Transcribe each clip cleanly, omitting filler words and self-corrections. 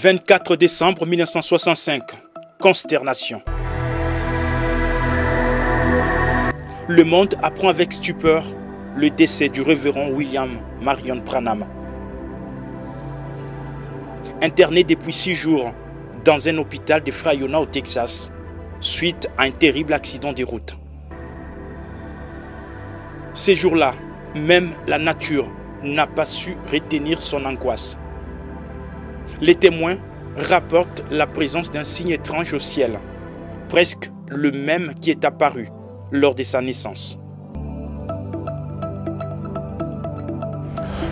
24 décembre 1965. Consternation. Le monde apprend avec stupeur le décès du révérend William Marion Branham. Interné depuis 6 jours dans un hôpital de Frayona au Texas, suite à un terrible accident de route. Ces jours-là, même la nature n'a pas su retenir son angoisse. Les témoins rapportent la présence d'un signe étrange au ciel, presque le même qui est apparu lors de sa naissance.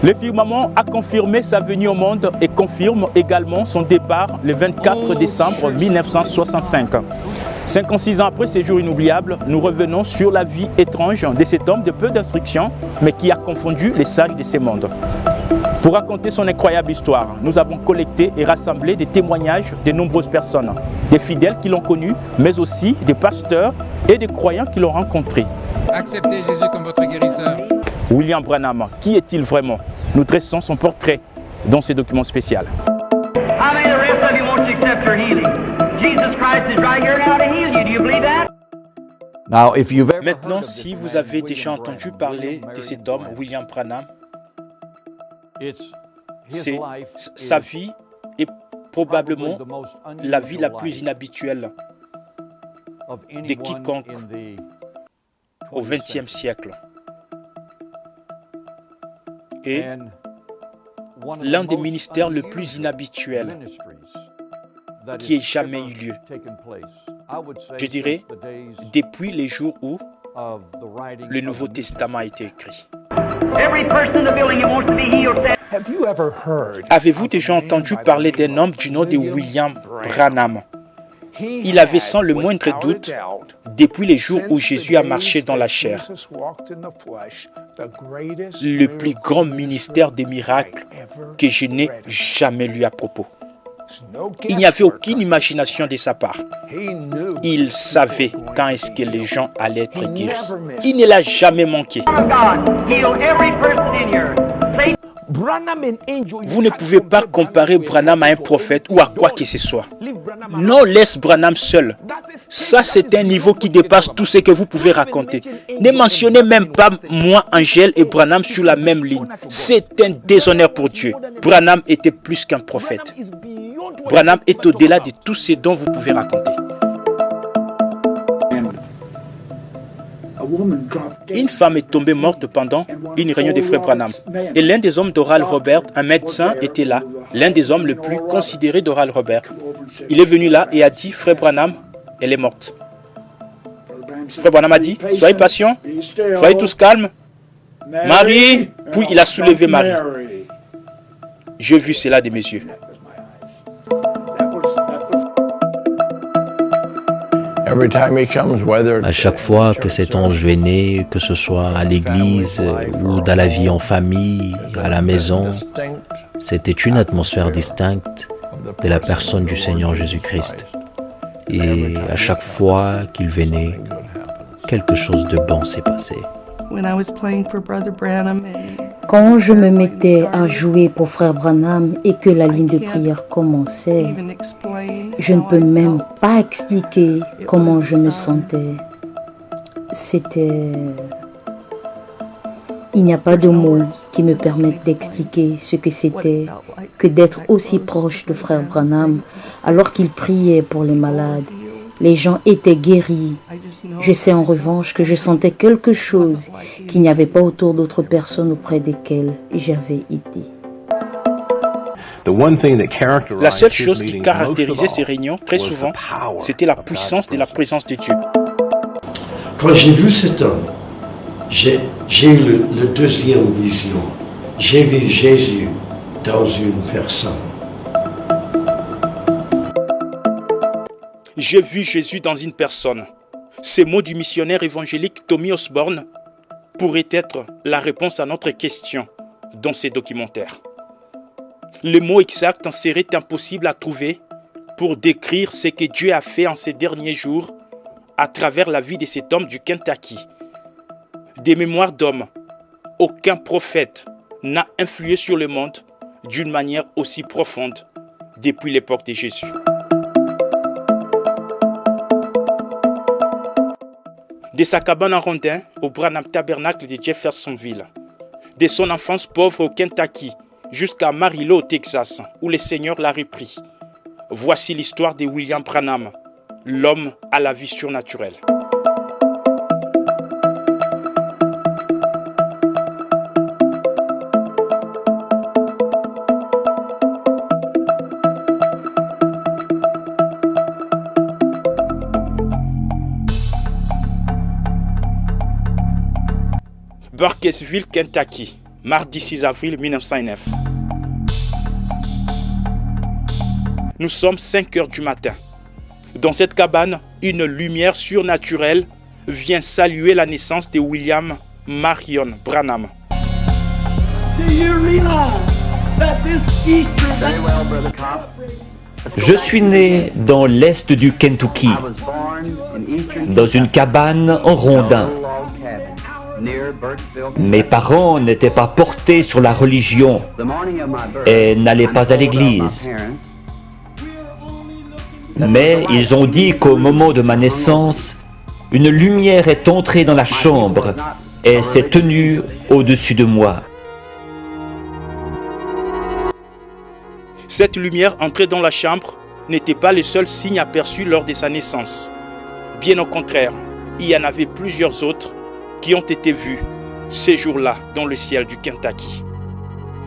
Le firmament a confirmé sa venue au monde et confirme également son départ le 24 décembre 1965. 56 ans après ces jours inoubliables, nous revenons sur la vie étrange de cet homme de peu d'instruction, mais qui a confondu les sages de ces mondes. Pour raconter son incroyable histoire, nous avons collecté et rassemblé des témoignages de nombreuses personnes, des fidèles qui l'ont connu, mais aussi des pasteurs et des croyants qui l'ont rencontré. Acceptez Jésus comme votre guérisseur. William Branham, qui est-il vraiment? Nous dressons son portrait dans ce document spécial. Maintenant, si vous avez déjà entendu parler de cet homme, William Branham, sa vie est probablement la vie la plus inhabituelle de quiconque au XXe siècle. Et l'un des ministères le plus inhabituels qui ait jamais eu lieu. Je dirais, depuis les jours où le Nouveau Testament a été écrit. Avez-vous déjà entendu parler d'un homme du nom de William Branham? Il avait sans le moindre doute, depuis les jours où Jésus a marché dans la chair, le plus grand ministère des miracles que je n'ai jamais lu à propos. Il n'y avait aucune imagination de sa part. Il savait quand est-ce que les gens allaient être guéris. Il ne l'a jamais manqué. Vous ne pouvez pas comparer Branham à un prophète ou à quoi que ce soit. Non, laisse Branham seul. Ça, c'est un niveau qui dépasse tout ce que vous pouvez raconter. Ne mentionnez même pas moi, Angèle et Branham sur la même ligne. C'est un déshonneur pour Dieu. Branham était plus qu'un prophète. Branham est au-delà de tout ce dont vous pouvez raconter. Une femme est tombée morte pendant une réunion des frères Branham. Et l'un des hommes d'Oral Robert, un médecin, était là. L'un des hommes les plus considérés d'Oral Robert. Il est venu là et a dit, frère Branham, elle est morte. Frère Branham a dit, soyez patients, soyez tous calmes. Marie, puis il a soulevé Marie. J'ai vu cela de mes yeux. À chaque fois que cet ange venait, que ce soit à l'église ou dans la vie en famille, à la maison, c'était une atmosphère distincte de la personne du Seigneur Jésus-Christ. Et à chaque fois qu'il venait, quelque chose de bon s'est passé. Quand je me mettais à jouer pour Frère Branham et que la ligne de prière commençait, je ne peux même pas expliquer comment je me sentais. Il n'y a pas de mots qui me permettent d'expliquer ce que c'était que d'être aussi proche de Frère Branham alors qu'il priait pour les malades. Les gens étaient guéris. Je sais en revanche que je sentais quelque chose qu'il n'y avait pas autour d'autres personnes auprès desquelles j'avais été. La seule chose qui caractérisait ces réunions, très souvent, c'était la puissance de la présence de Dieu. Quand j'ai vu cet homme, j'ai eu la deuxième vision. J'ai vu Jésus dans une personne. J'ai vu Jésus dans une personne. Ces mots du missionnaire évangélique Tommy Osborne pourraient être la réponse à notre question dans ces documentaires. Le mot exact en serait impossible à trouver pour décrire ce que Dieu a fait en ces derniers jours à travers la vie de cet homme du Kentucky. Des mémoires d'hommes, aucun prophète n'a influé sur le monde d'une manière aussi profonde depuis l'époque de Jésus. De sa cabane en rondin au Branham Tabernacle de Jeffersonville, de son enfance pauvre au Kentucky jusqu'à Amarillo au Texas, où le Seigneur l'a repris. Voici l'histoire de William Branham, l'homme à la vie surnaturelle. Burkesville, Kentucky, mardi 6 avril 1909. Nous sommes 5 heures du matin. Dans cette cabane, une lumière surnaturelle vient saluer la naissance de William Marion Branham. Je suis né dans l'est du Kentucky, dans une cabane en rondin. Mes parents n'étaient pas portés sur la religion et n'allaient pas à l'église. Mais ils ont dit qu'au moment de ma naissance, une lumière est entrée dans la chambre et s'est tenue au-dessus de moi. Cette lumière entrée dans la chambre n'était pas le seul signe aperçu lors de sa naissance. Bien au contraire, il y en avait plusieurs autres qui ont été vus ces jours-là dans le ciel du Kentucky.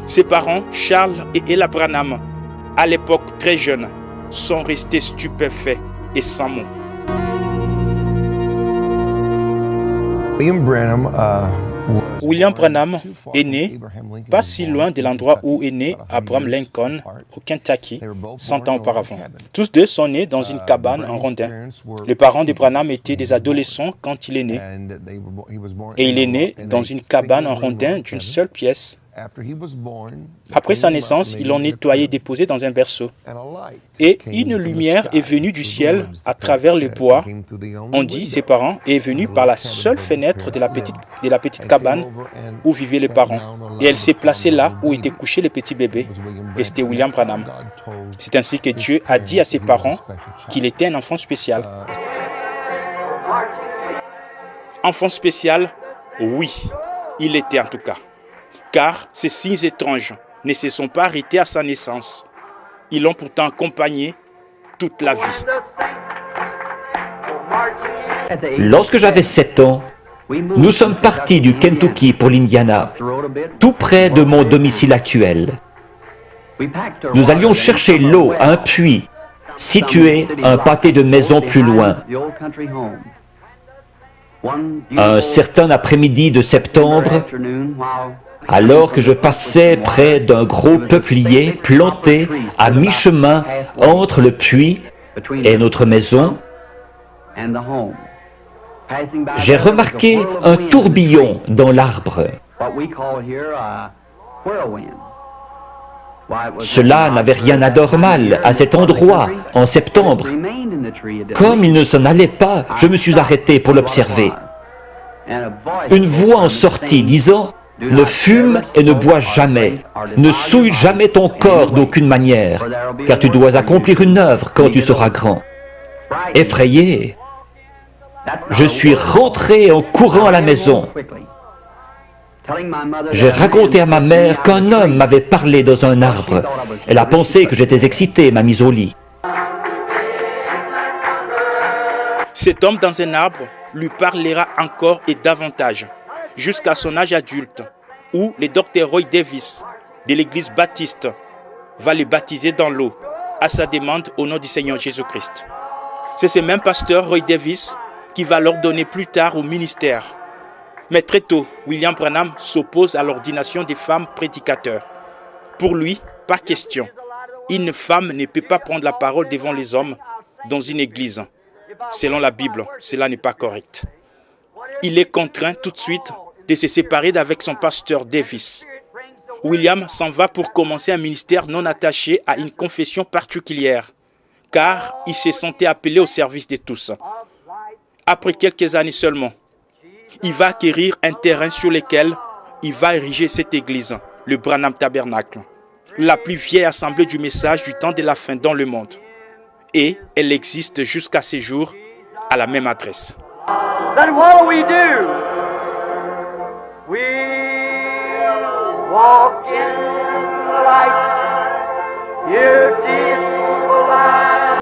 Ses parents, Charles et Ella Branham, à l'époque très jeunes, sont restés stupéfaits et sans mots. William Branham est né pas si loin de l'endroit où est né Abraham Lincoln, au Kentucky, 100 ans auparavant. Tous deux sont nés dans une cabane en rondin. Les parents de Branham étaient des adolescents quand il est né. Et il est né dans une cabane en rondin d'une seule pièce. Après sa naissance, ils l'ont nettoyé et déposé dans un berceau. Et une lumière est venue du ciel à travers les bois, on dit, ses parents, et est venue par la seule fenêtre de la petite cabane où vivaient les parents. Et elle s'est placée là où étaient couchés les petits bébés. Et c'était William Branham. C'est ainsi que Dieu a dit à ses parents qu'il était un enfant spécial. Enfant spécial, oui, il était en tout cas. Car ces signes étranges ne se sont pas arrêtés à sa naissance. Ils l'ont pourtant accompagné toute la vie. Lorsque j'avais 7 ans, nous sommes partis du Kentucky pour l'Indiana, tout près de mon domicile actuel. Nous allions chercher l'eau à un puits situé un pâté de maisons plus loin. Un certain après-midi de septembre, alors que je passais près d'un gros peuplier planté à mi-chemin entre le puits et notre maison, j'ai remarqué un tourbillon dans l'arbre. Cela n'avait rien d'anormal à cet endroit en septembre. Comme il ne s'en allait pas, je me suis arrêté pour l'observer. Une voix en sortit disant: « Ne fume et ne bois jamais. Ne souille jamais ton corps d'aucune manière, car tu dois accomplir une œuvre quand tu seras grand. » Effrayé, je suis rentré en courant à la maison. J'ai raconté à ma mère qu'un homme m'avait parlé dans un arbre. Elle a pensé que j'étais excité et m'a mis au lit. Cet homme dans un arbre lui parlera encore et davantage, jusqu'à son âge adulte, où le docteur Roy Davis de l'église baptiste va le baptiser dans l'eau, à sa demande au nom du Seigneur Jésus-Christ. C'est ce même pasteur Roy Davis qui va l'ordonner plus tard au ministère. Mais très tôt, William Branham s'oppose à l'ordination des femmes prédicateurs. Pour lui, pas question. Une femme ne peut pas prendre la parole devant les hommes dans une église. Selon la Bible, cela n'est pas correct. Il est contraint tout de suite de se séparer d'avec son pasteur Davis. William s'en va pour commencer un ministère non attaché à une confession particulière, car il se sentait appelé au service de tous. Après quelques années seulement, il va acquérir un terrain sur lequel il va ériger cette église, le Branham Tabernacle. la plus vieille assemblée du message du temps de la fin dans le monde. Et elle existe jusqu'à ces jours à la même adresse. Then what do? We walk in the light, beautiful light.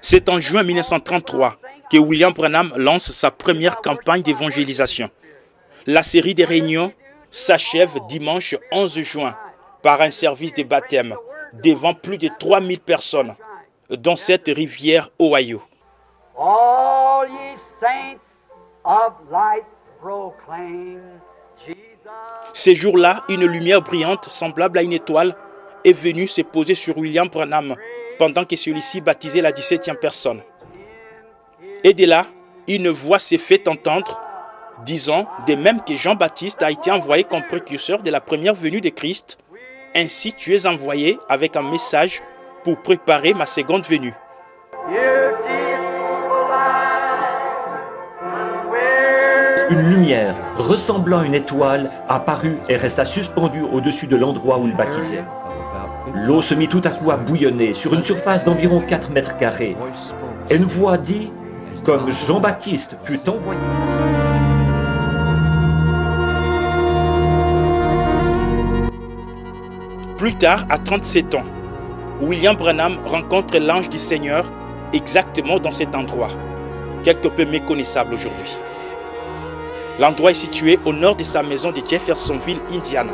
C'est en juin 1933 que William Branham lance sa première campagne d'évangélisation. La série des réunions s'achève dimanche 11 juin par un service de baptême devant plus de 3000 personnes, dont cette rivière Ohio. All ye saints of light proclaim Jesus. Ces jours-là, une lumière brillante, semblable à une étoile, est venue se poser sur William Branham pendant que celui-ci baptisait la 17e personne. Et de là, une voix s'est fait entendre, disant de même que Jean-Baptiste a été envoyé comme précurseur de la première venue de Christ, ainsi tu es envoyé avec un message pour préparer ma seconde venue. Une lumière ressemblant à une étoile apparut et resta suspendue au-dessus de l'endroit où il baptisait. L'eau se mit tout à coup à bouillonner sur une surface d'environ 4 mètres carrés. Et une voix dit, comme Jean-Baptiste fut envoyé. Plus tard, à 37 ans, William Branham rencontre l'ange du Seigneur exactement dans cet endroit, quelque peu méconnaissable aujourd'hui. L'endroit est situé au nord de sa maison de Jeffersonville, Indiana.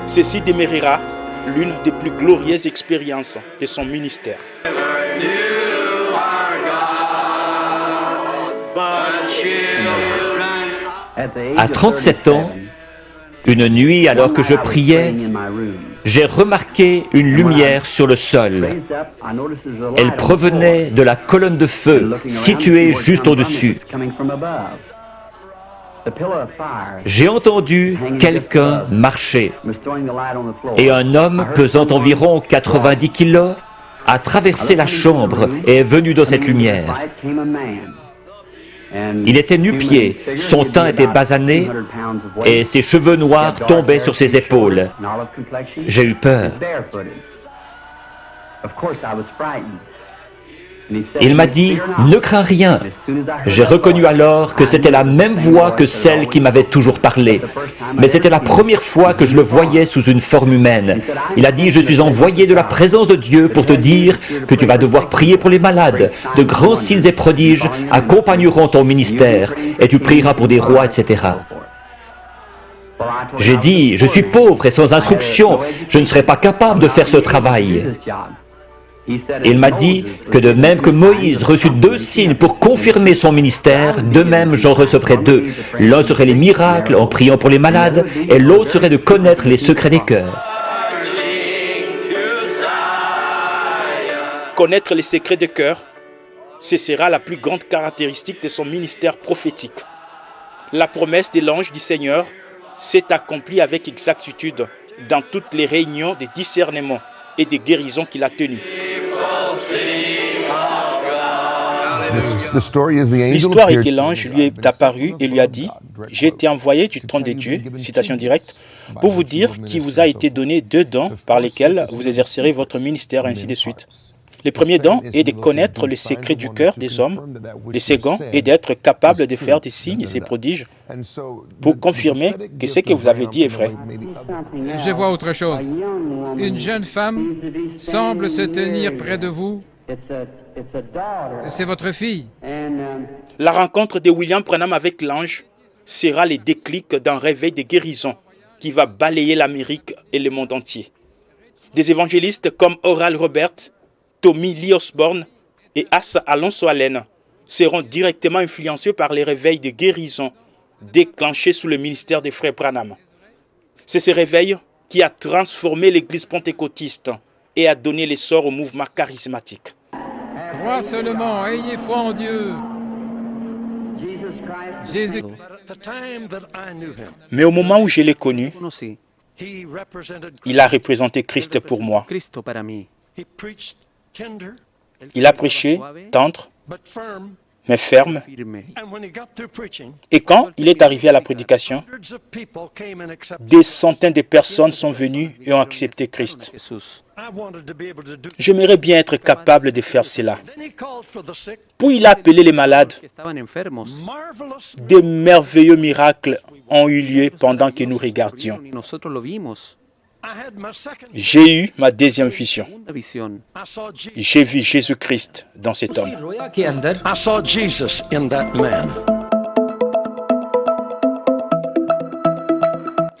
Ceci demeurera l'une des plus glorieuses expériences de son ministère. À 37 ans, une nuit alors que je priais, j'ai remarqué une lumière sur le sol. Elle provenait de la colonne de feu située juste au-dessus. J'ai entendu quelqu'un marcher et un homme pesant environ 90 kilos a traversé la chambre et est venu dans cette lumière. Il était nu-pied, son teint était basané et ses cheveux noirs tombaient sur ses épaules. J'ai eu peur. Il m'a dit « Ne crains rien ». J'ai reconnu alors que c'était la même voix que celle qui m'avait toujours parlé. Mais c'était la première fois que je le voyais sous une forme humaine. Il a dit « Je suis envoyé de la présence de Dieu pour te dire que tu vas devoir prier pour les malades. De grands signes et prodiges accompagneront ton ministère et tu prieras pour des rois, etc. » J'ai dit « Je suis pauvre et sans instruction. Je ne serai pas capable de faire ce travail. » Il m'a dit que de même que Moïse reçut 2 signes pour confirmer son ministère, de même j'en recevrai 2. L'un serait les miracles en priant pour les malades et l'autre serait de connaître les secrets des cœurs. Connaître les secrets de cœur, ce sera la plus grande caractéristique de son ministère prophétique. La promesse de l'ange du Seigneur s'est accomplie avec exactitude dans toutes les réunions de discernement et de guérison qu'il a tenues. L'histoire est que l'ange lui est apparu et lui a dit « J'ai été envoyé du trône de Dieu, citation directe, pour vous dire qu'il vous a été donné 2 dons par lesquels vous exercerez votre ministère, et ainsi de suite. Le premier don est de connaître les secrets du cœur des hommes. Le second est d'être capable de faire des signes et prodiges pour confirmer que ce que vous avez dit est vrai. » Je vois autre chose. Une jeune femme semble se tenir près de vous. C'est votre fille. La rencontre de William Branham avec l'ange sera le déclic d'un réveil de guérison qui va balayer l'Amérique et le monde entier. Des évangélistes comme Oral Roberts, Tommy Lee Osborne et Asa Alonso Allen seront directement influencés par les réveils de guérison déclenchés sous le ministère des frères Branham. C'est ce réveil qui a transformé l'église pentecôtiste et a donné l'essor au mouvement charismatique. Crois seulement, ayez foi en Dieu. Jésus. Mais au moment où je l'ai connu, il a représenté Christ pour moi. Il a prêché tendre, mais ferme. Et quand il est arrivé à la prédication, des centaines de personnes sont venues et ont accepté Christ. J'aimerais bien être capable de faire cela. Puis il a appelé les malades. Des merveilleux miracles ont eu lieu pendant que nous regardions. J'ai eu ma deuxième vision. J'ai vu Jésus-Christ dans cet homme. I saw Jesus in that man.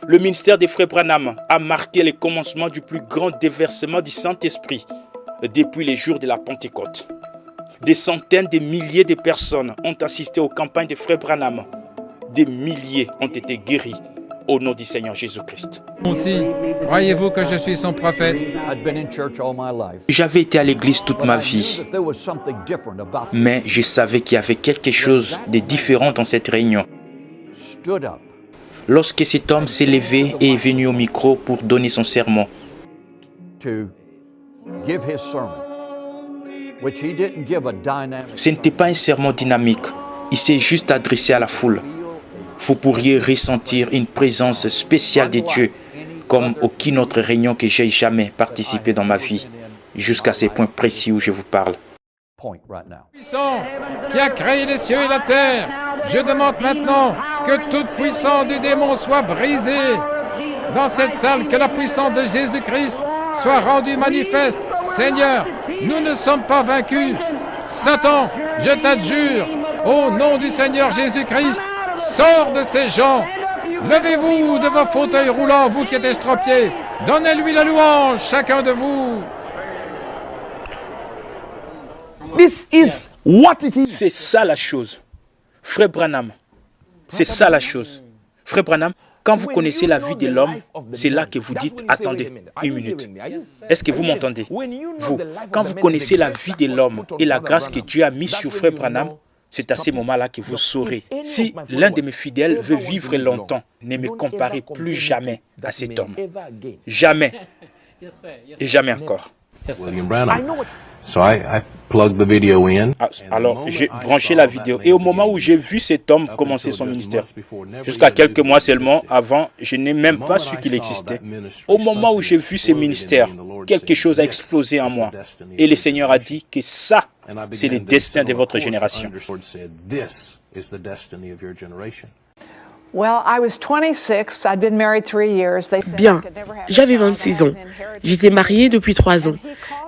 Le ministère des frères Branham a marqué le commencement du plus grand déversement du Saint-Esprit depuis les jours de la Pentecôte. Des centaines de milliers de personnes ont assisté aux campagnes des frères Branham. Des milliers ont été guéris au nom du Seigneur Jésus-Christ. Aussi, croyez-vous que je suis son prophète? J'avais été à l'église toute ma vie, mais je savais qu'il y avait quelque chose de différent dans cette réunion. Lorsque cet homme s'est levé et est venu au micro pour donner son sermon, ce n'était pas un sermon dynamique, il s'est juste adressé à la foule. Vous pourriez ressentir une présence spéciale de Dieu comme aucune autre réunion que j'ai jamais participé dans ma vie, jusqu'à ces points précis où je vous parle. Puissant, qui a créé les cieux et la terre, je demande maintenant que toute puissance du démon soit brisée. Dans cette salle, que la puissance de Jésus-Christ soit rendue manifeste. Seigneur, nous ne sommes pas vaincus. Satan, je t'adjure, au nom du Seigneur Jésus-Christ, sors de ces gens. Levez-vous de vos fauteuils roulants, vous qui êtes estropiés. Donnez-lui la louange, chacun de vous. C'est ça la chose. Frère Branham, c'est ça la chose. Frère Branham, quand vous connaissez la vie de l'homme, c'est là que vous dites, attendez, une minute. Est-ce que vous m'entendez? Vous, quand vous connaissez la vie de l'homme et la grâce que Dieu a mise sur Frère Branham, c'est à ce moment-là que vous saurez. Si l'un de mes fidèles veut vivre longtemps, ne me comparez plus jamais à cet homme. Jamais. Et jamais encore. William Branham. So I plugged the video in. Alors, j'ai branché la vidéo. Et au moment où j'ai vu cet homme commencer son ministère, jusqu'à quelques mois seulement avant, je n'ai même pas su qu'il existait. Au moment où j'ai vu ce ministère, quelque chose a explosé en moi. Et le Seigneur a dit que ça, c'est le destin de votre génération. Bien, j'avais 26 ans. J'étais mariée depuis 3 ans.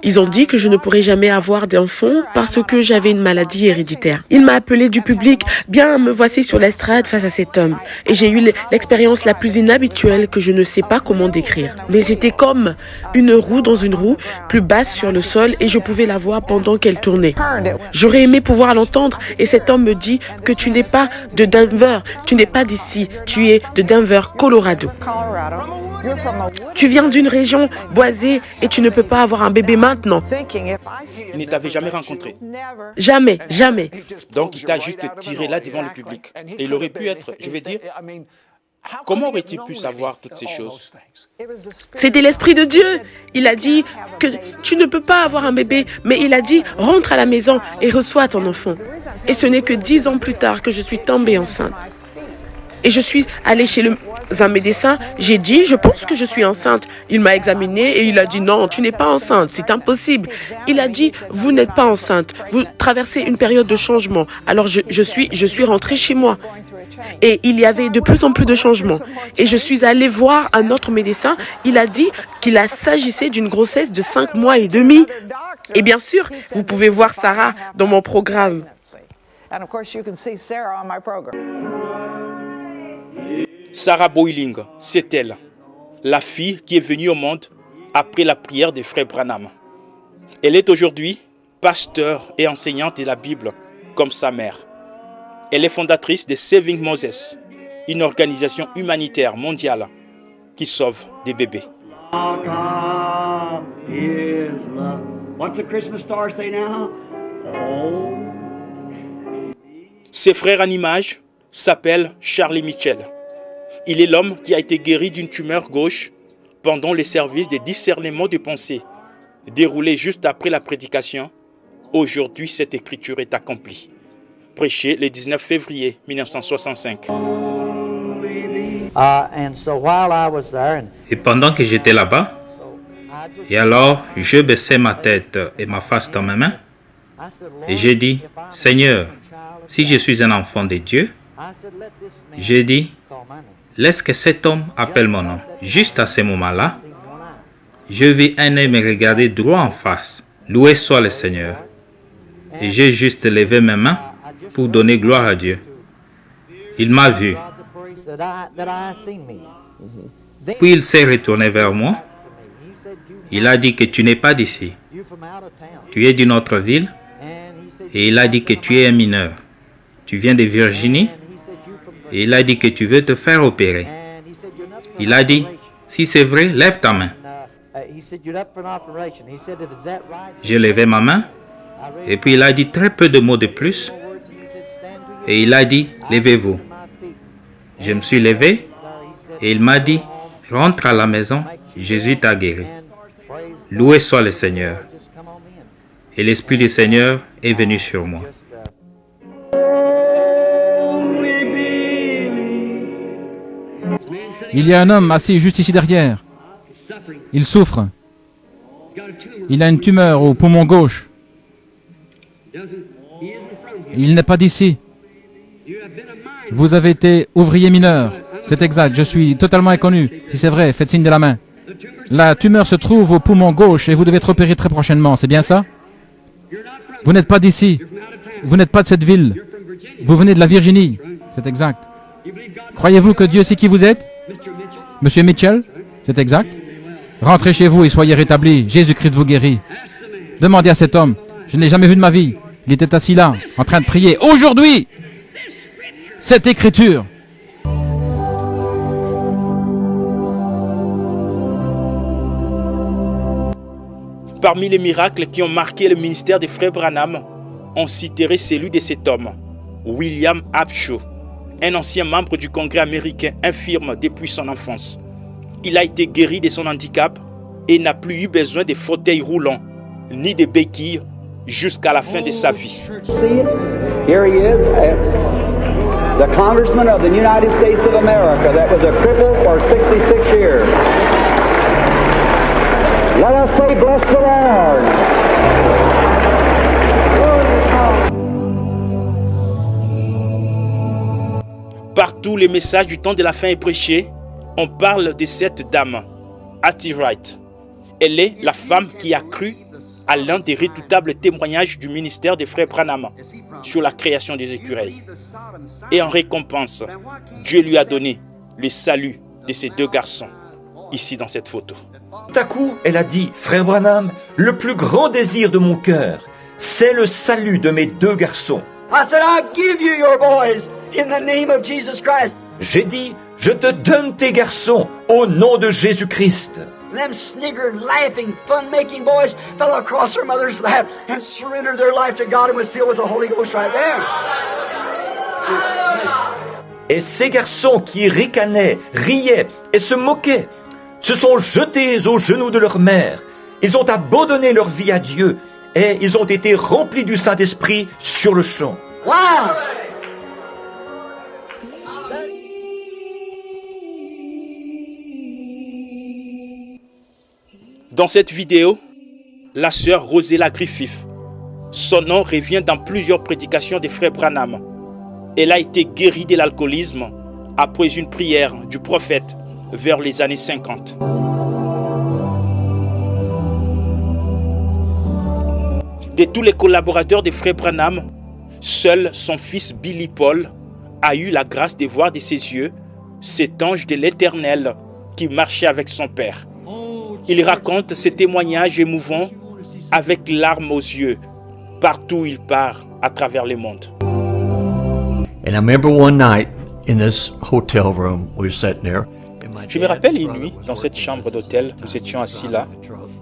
Ils ont dit que je ne pourrais jamais avoir d'enfant parce que j'avais une maladie héréditaire. Il m'a appelé du public. Bien, me voici sur l'estrade face à cet homme. Et j'ai eu l'expérience la plus inhabituelle que je ne sais pas comment décrire. Mais c'était comme une roue dans une roue, plus basse sur le sol, et je pouvais la voir pendant qu'elle tournait. J'aurais aimé pouvoir l'entendre, et cet homme me dit que tu n'es pas de Denver, tu n'es pas d'ici, tu es de Denver, Colorado. Tu viens d'une région boisée et tu ne peux pas avoir un bébé maintenant. Il ne t'avait jamais rencontré. Jamais, jamais. Donc il t'a juste tiré là devant le public. Et il aurait pu être, je vais dire, comment aurait-il pu savoir toutes ces choses? C'était l'Esprit de Dieu. Il a dit que tu ne peux pas avoir un bébé, mais il a dit rentre à la maison et reçois ton enfant. Et ce n'est que 10 ans plus tard que je suis tombée enceinte. Et je suis allée chez un médecin, j'ai dit, je pense que je suis enceinte. Il m'a examinée et il a dit, non, tu n'es pas enceinte, c'est impossible. Il a dit, vous n'êtes pas enceinte, vous traversez une période de changement. Alors je suis rentrée chez moi. Et il y avait de plus en plus de changements. Et je suis allée voir un autre médecin, il a dit qu'il s'agissait d'une grossesse de 5 mois et demi. Et bien sûr, vous pouvez voir Sarah dans mon programme. Sarah Boiling, c'est elle, la fille qui est venue au monde après la prière des frères Branham. Elle est aujourd'hui pasteur et enseignante de la Bible comme sa mère. Elle est fondatrice de Saving Moses, une organisation humanitaire mondiale qui sauve des bébés. Ses frères en image s'appellent Charlie Mitchell. Il est l'homme qui a été guéri d'une tumeur gauche pendant les services de discernement de pensée, déroulé juste après la prédication. Aujourd'hui, cette écriture est accomplie. prêché le 19 février 1965. Et pendant que j'étais là-bas, et alors je baissais ma tête et ma face dans mes mains, et j'ai dit, Seigneur, si je suis un enfant de Dieu, j'ai dit, laisse que cet homme appelle mon nom. Juste à ce moment-là, je vis un homme me regarder droit en face. Loué soit le Seigneur. Et j'ai juste levé mes mains pour donner gloire à Dieu. Il m'a vu. Puis il s'est retourné vers moi. Il a dit que tu n'es pas d'ici. Tu es d'une autre ville. Et il a dit que tu es un mineur. Tu viens de Virginie. Et il a dit que tu veux te faire opérer. Il a dit, si c'est vrai, lève ta main. J'ai levé ma main. Et puis il a dit très peu de mots de plus. Et il a dit, levez-vous. Je me suis levé. Et il m'a dit, rentre à la maison, Jésus t'a guéri. Loué soit le Seigneur. Et l'Esprit du Seigneur est venu sur moi. Il y a un homme assis juste ici derrière. Il souffre. Il a une tumeur au poumon gauche. Il n'est pas d'ici. Vous avez été ouvrier mineur. C'est exact, je suis totalement inconnu. Si c'est vrai, faites signe de la main. La tumeur se trouve au poumon gauche et vous devez être opéré très prochainement, c'est bien ça? Vous n'êtes pas d'ici. Vous n'êtes pas de cette ville. Vous venez de la Virginie. C'est exact. Croyez-vous que Dieu sait qui vous êtes? Monsieur Mitchell? C'est exact. Rentrez chez vous et soyez rétablis. Jésus-Christ vous guérit. Demandez à cet homme. Je ne l'ai jamais vu de ma vie. Il était assis là, en train de prier. Aujourd'hui, cette écriture. Parmi les miracles qui ont marqué le ministère des frères Branham, on citerait celui de cet homme, William Upshaw, un ancien membre du Congrès américain infirme depuis son enfance. Il a été guéri de son handicap et n'a plus eu besoin de fauteuils roulants, ni de béquilles, jusqu'à la fin de sa vie. Here he is, the Congressman of the United States of America that was a cripple for 66 years. Let us say, bless the Lord. Partout, les messages du temps de la fin est prêché. On parle de cette dame, Hattie Wright. Elle est la femme qui a cru à l'un des redoutables témoignages du ministère des frères Branham sur la création des écureuils. Et en récompense, Dieu lui a donné le salut de ces deux garçons, ici dans cette photo. Tout à coup, elle a dit, Frère Branham, le plus grand désir de mon cœur, c'est le salut de mes deux garçons. I said, I give you your boys in the name of Jesus Christ. J'ai dit, je te donne tes garçons au nom de Jésus-Christ. Them sniggered, laughing, fun-making boys fell across their mother's lap and surrendered their life to God and was filled with the Holy Ghost right there. Et ces garçons qui ricanaient, riaient et se moquaient, se sont jetés aux genoux de leur mère. Ils ont abandonné leur vie à Dieu et ils ont été remplis du Saint-Esprit sur le champ. Wow! Dans cette vidéo, la sœur Rosella Griffith, son nom revient dans plusieurs prédications des frères Branham. Elle a été guérie de l'alcoolisme après une prière du prophète vers les années 50. De tous les collaborateurs des frères Branham, seul son fils Billy Paul a eu la grâce de voir de ses yeux cet ange de l'Éternel qui marchait avec son père. Il raconte ces témoignages émouvants avec larmes aux yeux, partout où il part à travers le monde. And I remember one night in this hotel room, we were sitting there. Je me rappelle une nuit, dans cette chambre d'hôtel, nous étions assis là,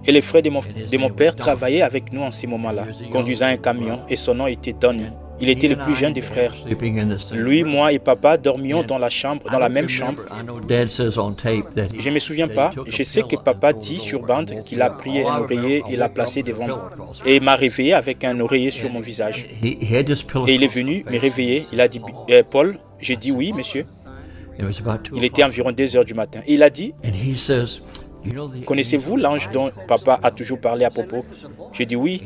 et les frères de mon père travaillaient avec nous en ces moments-là, conduisant un camion, et son nom était Donnie. Il était le plus jeune des frères. Lui, moi et papa dormions dans la même chambre. Je ne me souviens pas. Je sais que papa dit sur bande qu'il a pris un oreiller et l'a placé devant moi. Et m'a réveillé avec un oreiller sur mon visage. Et il est venu me réveiller. Il a dit, Paul, j'ai dit oui, monsieur. Il était environ 2 heures du matin. Et il a dit, connaissez-vous l'ange dont papa a toujours parlé à propos? J'ai dit oui.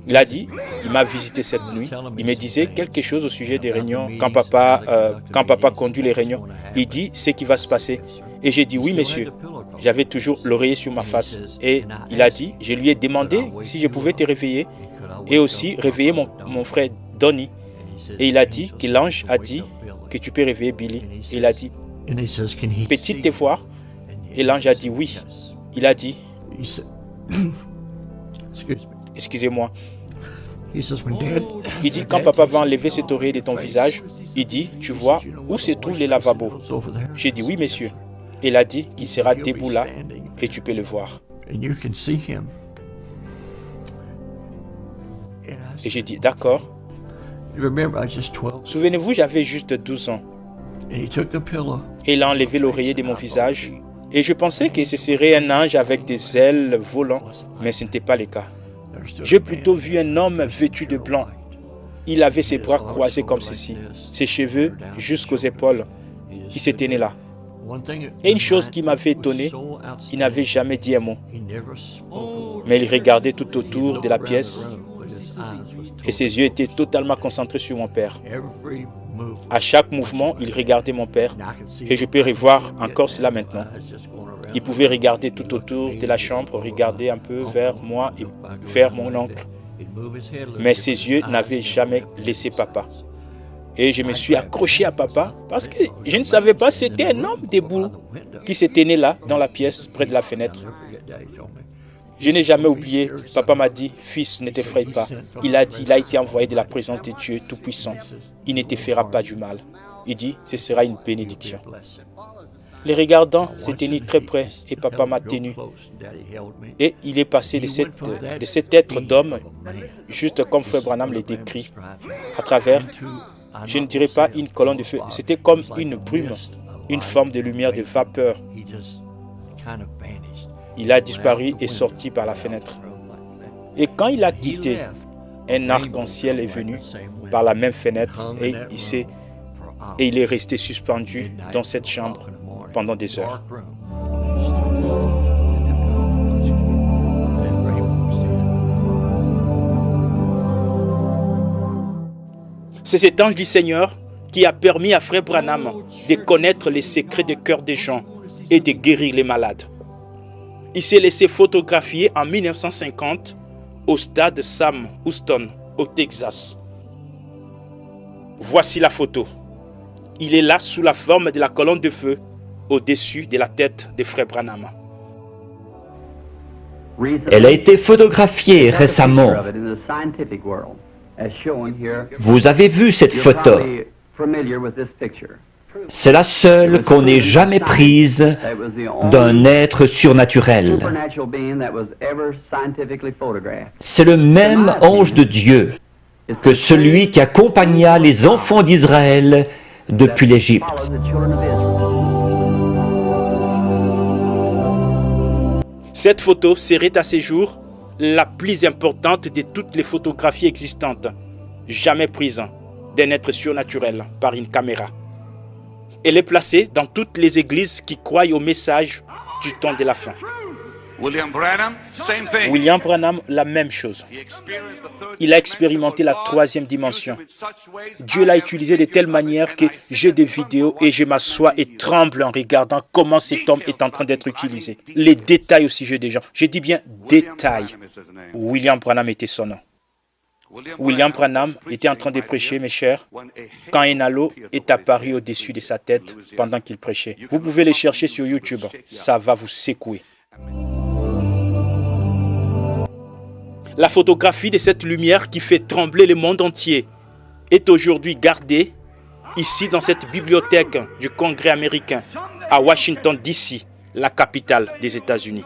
Il a dit, il m'a visité cette nuit. Il me disait quelque chose au sujet des réunions. Quand papa conduit les réunions, il dit ce qui va se passer. Et j'ai dit oui, monsieur. J'avais toujours l'oreiller sur ma face. Et il a dit, je lui ai demandé si je pouvais te réveiller et aussi réveiller mon frère Donny. Et il a dit que l'ange a dit que tu peux réveiller Billy. Et il a dit, petite te voir. Et l'ange a dit oui. Il a dit, excusez-moi. Il dit, quand papa va enlever cet oreiller de ton visage, il dit, tu vois où se trouvent les lavabos? J'ai dit oui, monsieur. Il a dit qu'il sera debout là et tu peux le voir. Et j'ai dit, d'accord. Souvenez-vous, j'avais juste 12 ans. Et il a enlevé l'oreiller de mon visage. Et je pensais que ce serait un ange avec des ailes volant, mais ce n'était pas le cas. J'ai plutôt vu un homme vêtu de blanc. Il avait ses bras croisés comme ceci, ses cheveux jusqu'aux épaules. Il se tenait là. Et une chose qui m'avait étonné, il n'avait jamais dit un mot. Mais il regardait tout autour de la pièce et ses yeux étaient totalement concentrés sur mon père. À chaque mouvement, il regardait mon père et je peux revoir encore cela maintenant. Il pouvait regarder tout autour de la chambre, regarder un peu vers moi et vers mon oncle. Mais ses yeux n'avaient jamais laissé papa. Et je me suis accroché à papa parce que je ne savais pas, c'était un homme debout qui se tenait là dans la pièce près de la fenêtre. Je n'ai jamais oublié, papa m'a dit, fils, ne t'effraie pas. Il a dit, il a été envoyé de la présence de Dieu Tout-Puissant. Il ne te fera pas du mal. Il dit, ce sera une bénédiction. Les regardant s'est tenu très près et papa m'a tenu. Et il est passé de cet être d'homme, juste comme Frère Branham le décrit, à travers, je ne dirais pas une colonne de feu, c'était comme une brume, une forme de lumière, de vapeur. Il a disparu et sorti par la fenêtre. Et quand il a quitté, un arc-en-ciel est venu par la même fenêtre et il est resté suspendu dans cette chambre pendant des heures. C'est cet ange du Seigneur qui a permis à Frère Branham de connaître les secrets du cœur des gens et de guérir les malades. Il s'est laissé photographier en 1950 au stade Sam Houston, au Texas. Voici la photo. Il est là sous la forme de la colonne de feu au-dessus de la tête de Frère Branham. Elle a été photographiée récemment. Vous avez vu cette photo. C'est la seule qu'on ait jamais prise d'un être surnaturel. C'est le même ange de Dieu que celui qui accompagna les enfants d'Israël depuis l'Égypte. Cette photo serait à ce jour la plus importante de toutes les photographies existantes, jamais prises d'un être surnaturel par une caméra. Elle est placée dans toutes les églises qui croient au message du temps de la fin. William Branham, la même chose. Il a expérimenté la 3e dimension. Dieu l'a utilisé de telle manière que j'ai des vidéos et je m'assois et tremble en regardant comment cet homme est en train d'être utilisé. Les détails au sujet des gens. Je dis bien détails. William Branham était son nom. William Branham était en train de prêcher, mes chers, quand un halo est apparu au-dessus de sa tête pendant qu'il prêchait. Vous pouvez les chercher sur YouTube. Ça va vous secouer. La photographie de cette lumière qui fait trembler le monde entier est aujourd'hui gardée ici dans cette bibliothèque du Congrès américain à Washington, D.C., la capitale des États-Unis.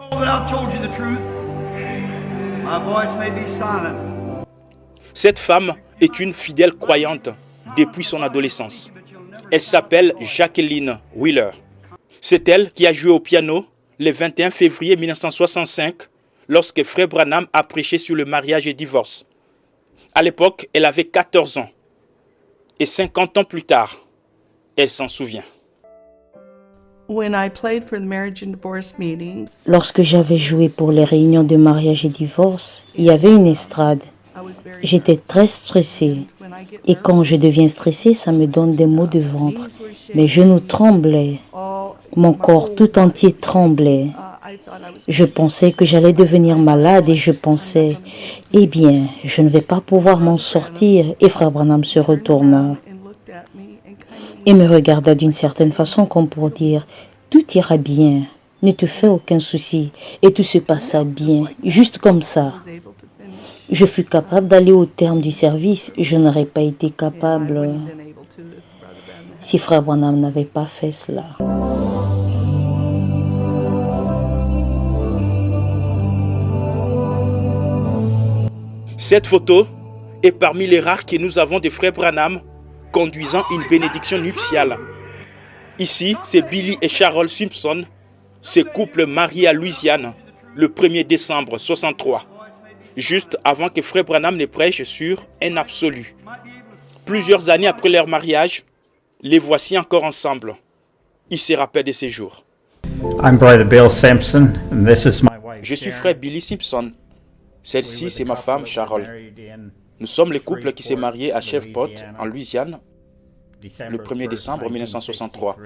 Cette femme est une fidèle croyante depuis son adolescence. Elle s'appelle Jacqueline Wheeler. C'est elle qui a joué au piano le 21 février 1965 lorsque Frère Branham a prêché sur le mariage et divorce. À l'époque, elle avait 14 ans. Et 50 ans plus tard, elle s'en souvient. Lorsque j'avais joué pour les réunions de mariage et divorce, il y avait une estrade. J'étais très stressée. Et quand je deviens stressée, ça me donne des maux de ventre. Mes genoux tremblaient. Mon corps tout entier tremblait. Je pensais que j'allais devenir malade et je pensais, eh bien, je ne vais pas pouvoir m'en sortir. Et Frère Branham se retourna et me regarda d'une certaine façon comme pour dire, tout ira bien, ne te fais aucun souci. Et tout se passa bien, juste comme ça. Je fus capable d'aller au terme du service. Je n'aurais pas été capable si Frère Branham n'avait pas fait cela. Cette photo est parmi les rares que nous avons de Frère Branham conduisant une bénédiction nuptiale. Ici, c'est Billy et Charol Simpson, ce couple marié à Louisiane le 1er décembre 1963, juste avant que Frère Branham ne prêche sur un absolu. Plusieurs années après leur mariage, les voici encore ensemble. Ils se rappellent de ces jours. Je suis Frère Billy Simpson. Celle-ci, c'est ma femme, Charol. Nous sommes le couple qui s'est marié à Shreveport, en Louisiane, le 1er décembre 1963,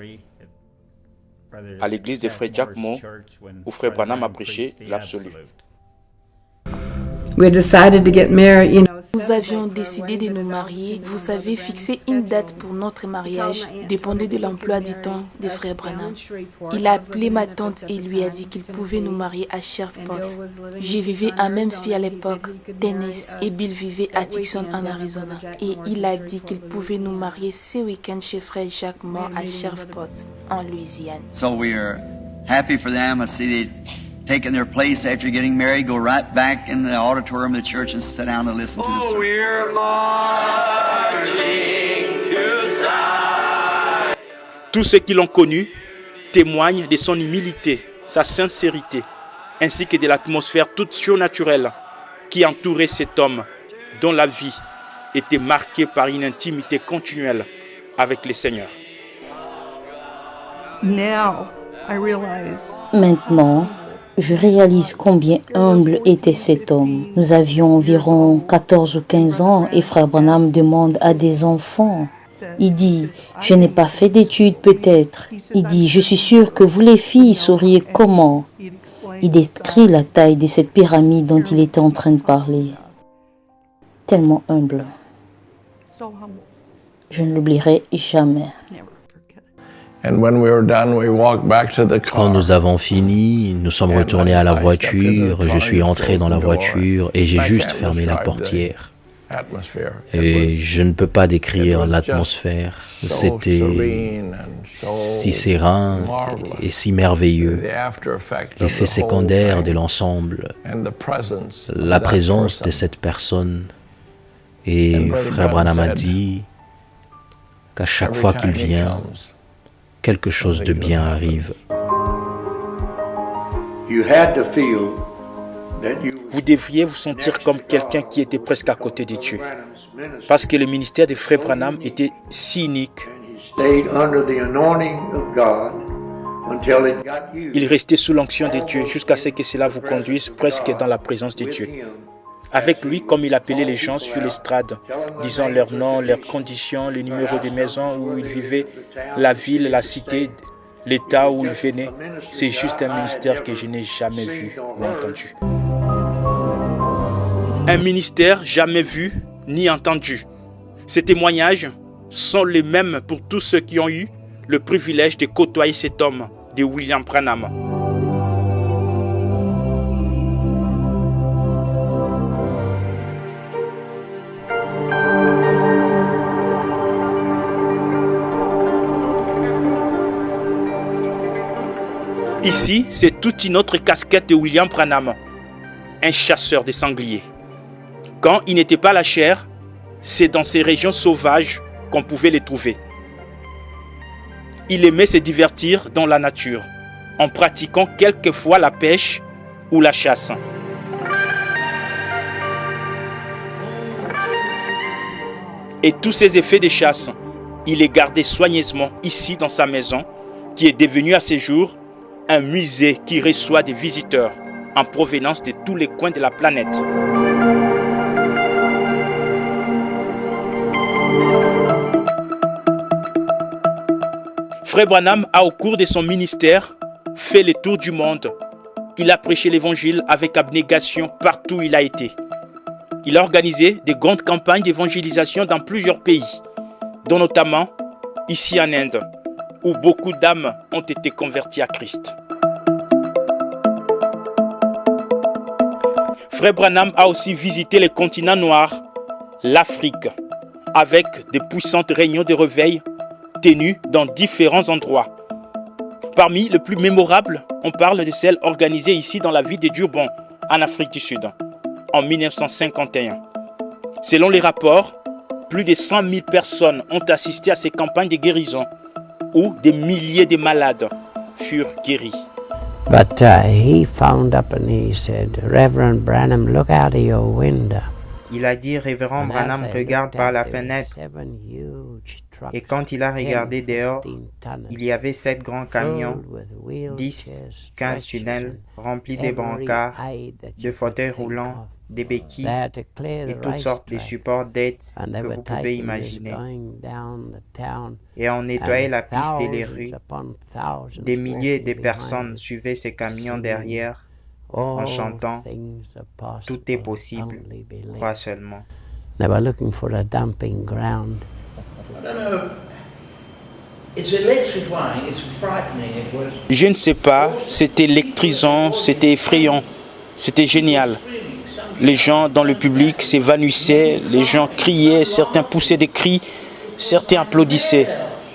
à l'église de Frère Jack Moore, où Frère Branham a prêché l'absolu. Nous avions décidé de nous marier. Vous savez, fixer une date pour notre mariage dépendait de l'emploi du temps de Frère Branham. Il a appelé ma tante et lui a dit qu'il pouvait nous marier à Shreveport. Je vivais à Memphis à l'époque, Tennessee, et Bill vivait à Tucson en Arizona. Et il a dit qu'il pouvait nous marier ce week-end chez Frère Jacques Moore à Shreveport, en Louisiane. So we are happy for them. I see they taking their place after getting married, go right back in the auditorium of the church and sit down and listen to the sermon. We're marching to Zion. Tous ceux qui l'ont connu témoignent de son humilité, sa sincérité, ainsi que de l'atmosphère toute surnaturelle qui entourait cet homme dont la vie était marquée par une intimité continuelle avec le Seigneur. Maintenant, je réalise combien humble était cet homme. Nous avions environ 14 ou 15 ans et Frère Branham demande à des enfants. Il dit, je n'ai pas fait d'études peut-être. Il dit, je suis sûr que vous les filles sauriez comment. Il décrit la taille de cette pyramide dont il était en train de parler. Tellement humble. Je ne l'oublierai jamais. Quand nous avons fini, nous sommes retournés à la voiture, je suis entré dans la voiture et j'ai juste fermé la portière. Et je ne peux pas décrire l'atmosphère. C'était si serein et si merveilleux. L'effet secondaire de l'ensemble, la présence de cette personne. Et Frère Branham a dit qu'à chaque fois qu'il vient, quelque chose de bien arrive. Vous devriez vous sentir comme quelqu'un qui était presque à côté de Dieu. Parce que le ministère de Frère Branham était si unique. Il restait sous l'onction de Dieu jusqu'à ce que cela vous conduise presque dans la présence de Dieu. Avec lui, comme il appelait les gens sur l'estrade, disant leur nom, leurs conditions, le numéro de maison où ils vivaient, la ville, la cité, l'état où ils venaient. C'est juste un ministère que je n'ai jamais vu ou entendu. Un ministère jamais vu ni entendu. Ces témoignages sont les mêmes pour tous ceux qui ont eu le privilège de côtoyer cet homme, de William Branham. Ici, c'est toute une autre casquette de William Branham, un chasseur de sangliers. Quand il n'était pas à la chaire, c'est dans ces régions sauvages qu'on pouvait les trouver. Il aimait se divertir dans la nature, en pratiquant quelquefois la pêche ou la chasse. Et tous ces effets de chasse, il les gardait soigneusement ici dans sa maison, qui est devenue à ces jours un musée qui reçoit des visiteurs en provenance de tous les coins de la planète. Frère Branham a, au cours de son ministère, fait le tour du monde. Il a prêché l'évangile avec abnégation partout où il a été. Il a organisé de grandes campagnes d'évangélisation dans plusieurs pays, dont notamment ici en Inde, où beaucoup d'âmes ont été converties à Christ. Frère Branham a aussi visité le continent noir, l'Afrique, avec de puissantes réunions de réveil tenues dans différents endroits. Parmi les plus mémorables, on parle de celles organisées ici dans la ville de Durban, en Afrique du Sud, en 1951. Selon les rapports, plus de 100 000 personnes ont assisté à ces campagnes de guérison, où des milliers de malades furent guéris. But he found up and he said, Reverend Branham, look out of your window. Il a dit, Révérend Branham, regarde par la fenêtre. Et quand il a regardé dehors, il y avait 7 grands camions, 10, 15 tunnels remplis de brancards, de fauteuils roulants, des béquilles et toutes sortes de supports d'aide que vous pouvez imaginer. Et on nettoyait la piste et les rues. Des milliers de personnes suivaient ces camions derrière en chantant « Tout est possible, crois seulement ». Je ne sais pas, c'était électrisant, c'était effrayant, c'était génial. Les gens dans le public s'évanouissaient, les gens criaient, certains poussaient des cris, certains applaudissaient,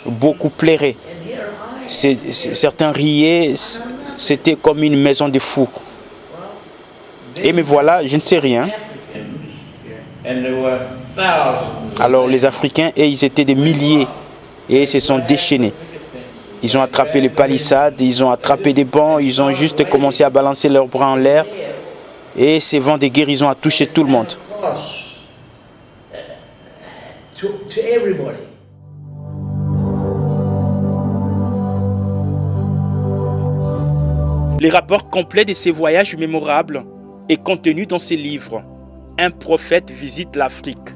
beaucoup pleuraient. Certains riaient, c'était comme une maison de fous. Et me voilà, je ne sais rien. Alors les Africains, ils étaient des milliers et ils se sont déchaînés. Ils ont attrapé les palissades, ils ont attrapé des bancs, ils ont juste commencé à balancer leurs bras en l'air. Et ces vents de guérison a touché tout le monde. Les rapports complets de ces voyages mémorables est contenu dans ces livres. Un prophète visite l'Afrique,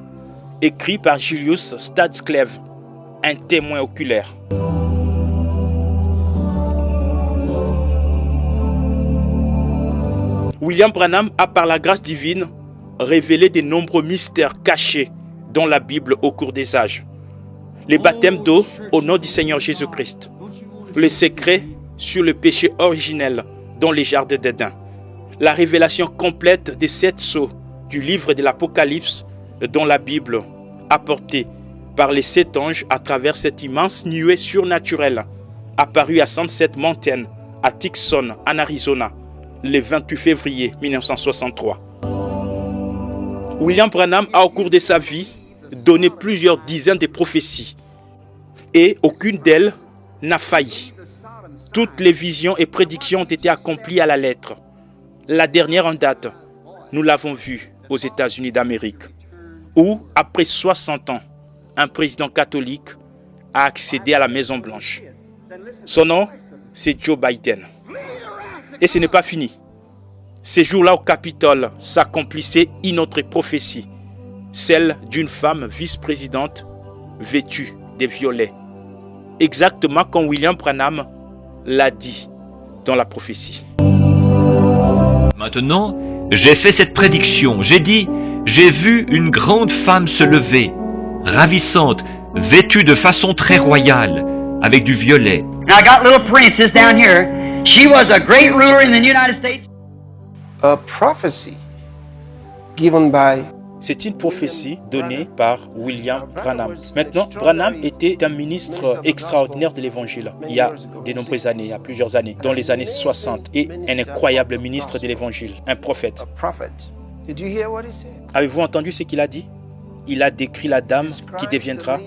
écrit par Julius Stadscleve, un témoin oculaire. William Branham a, par la grâce divine, révélé de nombreux mystères cachés dans la Bible au cours des âges. Les baptêmes d'eau au nom du Seigneur Jésus-Christ. Les secrets sur le péché originel dans les jardins d'Éden. La révélation complète des 7 sceaux du livre de l'Apocalypse dans la Bible, apportée par les 7 anges à travers cette immense nuée surnaturelle, apparue à Sunset Mountain, à Tucson, en Arizona, le 28 février 1963. William Branham a, au cours de sa vie, donné plusieurs dizaines de prophéties, et aucune d'elles n'a failli. Toutes les visions et prédictions ont été accomplies à la lettre. La dernière en date, nous l'avons vue aux États-Unis d'Amérique, où, après 60 ans, un président catholique a accédé à la Maison-Blanche. Son nom, c'est Joe Biden. Et ce n'est pas fini. Ces jours-là au Capitole s'accomplissait une autre prophétie, celle d'une femme vice-présidente vêtue de violet. Exactement comme William Branham l'a dit dans la prophétie. Maintenant, j'ai fait cette prédiction. J'ai dit, j'ai vu une grande femme se lever, ravissante, vêtue de façon très royale, avec du violet. Now I got little princess down here. She was a great ruler in the United States. A prophecy given by. C'est une prophétie donnée par William Branham. Maintenant, Branham était un ministre extraordinaire de l'Évangile il y a de nombreuses années, il y a plusieurs années, dans les années 60, et un incroyable ministre de l'Évangile, un prophète. Avez-vous entendu ce qu'il a dit? il a décrit la dame qui deviendra.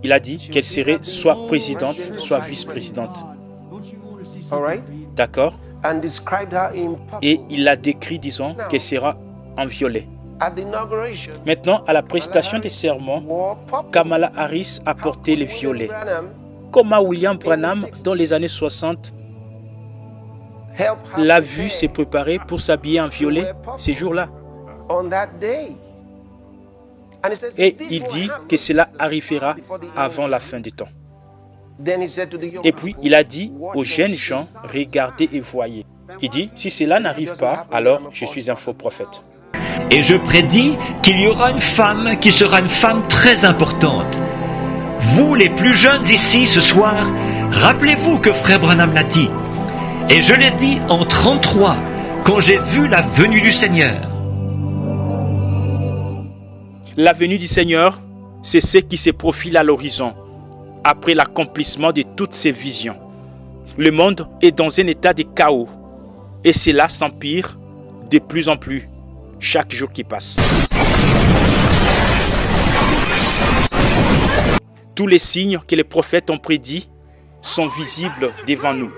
Il a dit qu'elle serait soit présidente, soit vice-présidente. D'accord? Et il l'a décrit, disons, qu'elle sera en violet. Maintenant, à la prestation des sermons, Kamala Harris a porté les violets. Comment William Branham, dans les années 60, l'a vu se préparer pour s'habiller en violet ces jours-là. Et il dit que cela arrivera avant la fin des temps. Et puis, il a dit aux jeunes gens, regardez et voyez. Il dit, si cela n'arrive pas, alors je suis un faux prophète. Et je prédis qu'il y aura une femme qui sera une femme très importante. Vous, les plus jeunes ici ce soir, rappelez-vous que Frère Branham l'a dit. Et je l'ai dit en 1933, quand j'ai vu la venue du Seigneur. La venue du Seigneur, c'est ce qui se profile à l'horizon, après l'accomplissement de toutes ces visions. Le monde est dans un état de chaos, et cela s'empire de plus en plus, chaque jour qui passe. Tous les signes que les prophètes ont prédits sont visibles devant nous.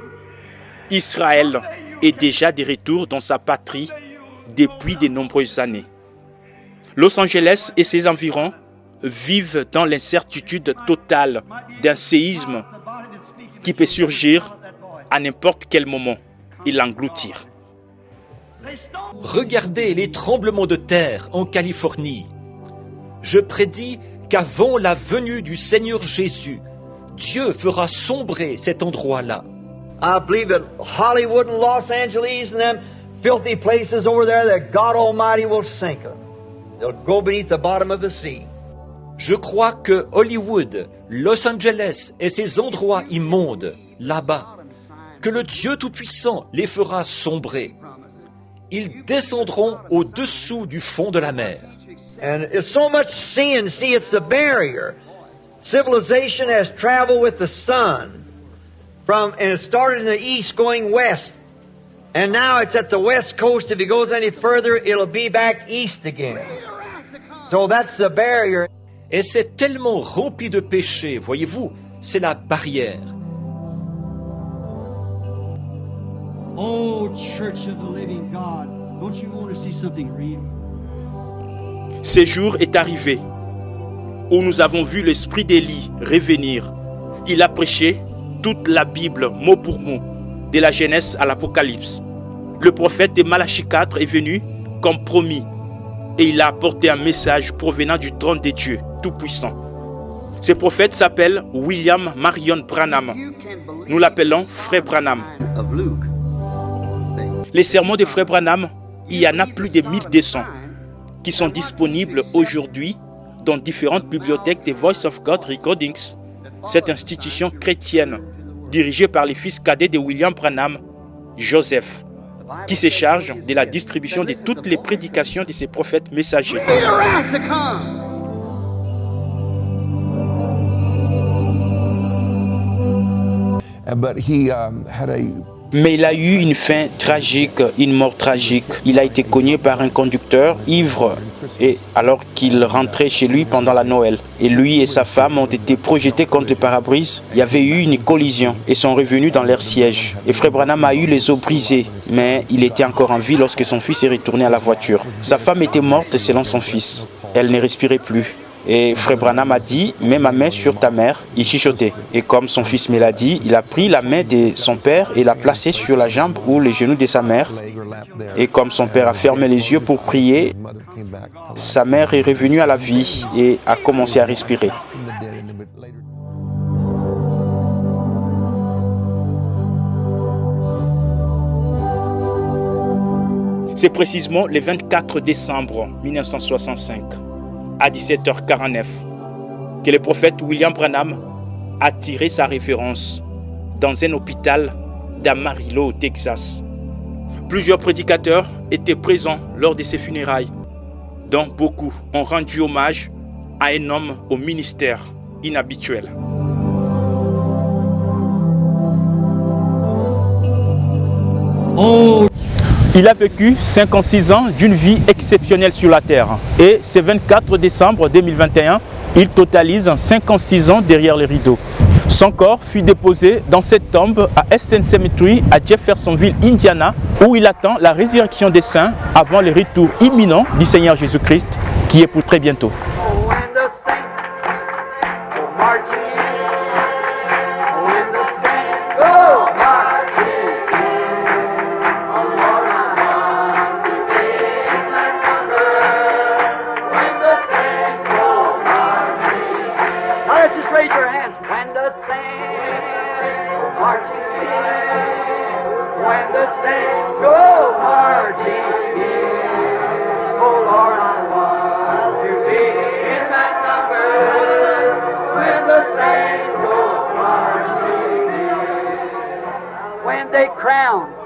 Israël est déjà de retour dans sa patrie depuis de nombreuses années. Los Angeles et ses environs vivent dans l'incertitude totale d'un séisme qui peut surgir à n'importe quel moment et l'engloutir. Regardez les tremblements de terre en Californie. Je prédis qu'avant la venue du Seigneur Jésus, Dieu fera sombrer cet endroit-là. I believe that Hollywood and Los Angeles and them filthy places over there, that God Almighty will sink them. They'll go beneath the bottom of the sea. Je crois que Hollywood, Los Angeles et ces endroits immondes, là-bas, que le Dieu Tout-Puissant les fera sombrer. Ils descendront au-dessous du fond de la mer. And it's so much sin. See, it's the barrier. Civilization has traveled with the sun. And it started in the east going west. And now it's at the west coast. If it goes any further, it'll be back east again. So that's the barrier. Et c'est tellement rempli de péchés, voyez-vous, c'est la barrière. Oh, Church of the Living God, don't you want to see something real? Ce jour est arrivé où nous avons vu l'esprit d'Élie revenir. Il a prêché toute la Bible, mot pour mot, de la Genèse à l'Apocalypse. Le prophète de Malachie 4 est venu comme promis et il a apporté un message provenant du trône de Dieu Tout-Puissant. Ce prophète s'appelle William Marion Branham. Nous l'appelons Frère Branham. Les sermons de Frère Branham, il y en a plus de 1200 qui sont disponibles aujourd'hui dans différentes bibliothèques des Voice of God Recordings, cette institution chrétienne dirigée par les fils cadets de William Branham, Joseph, qui se charge de la distribution de toutes les prédications de ces prophètes messagers. Mais il a eu une fin tragique, une mort tragique. Il a été cogné par un conducteur ivre et alors qu'il rentrait chez lui pendant la Noël. Et lui et sa femme ont été projetés contre le pare-brise. Il y avait eu une collision et sont revenus dans leur siège. Et Frère Branham a eu les os brisés, mais il était encore en vie lorsque son fils est retourné à la voiture. Sa femme était morte selon son fils. Elle ne respirait plus. Et Frère Branham a dit, mets ma main sur ta mère. Il chuchotait. Et comme son fils me l'a dit, il a pris la main de son père et l'a placée sur la jambe ou les genoux de sa mère. Et comme son père a fermé les yeux pour prier, sa mère est revenue à la vie et a commencé à respirer. C'est précisément le 24 décembre 1965. À 17h49, que le prophète William Branham a tiré sa référence dans un hôpital d'Amarillo, au Texas. Plusieurs prédicateurs étaient présents lors de ses funérailles, dont beaucoup ont rendu hommage à un homme au ministère inhabituel. Il a vécu 56 ans d'une vie exceptionnelle sur la terre. Et ce 24 décembre 2021, il totalise 56 ans derrière les rideaux. Son corps fut déposé dans cette tombe à Eastern Cemetery à Jeffersonville, Indiana, où il attend la résurrection des saints avant le retour imminent du Seigneur Jésus-Christ, qui est pour très bientôt. Crown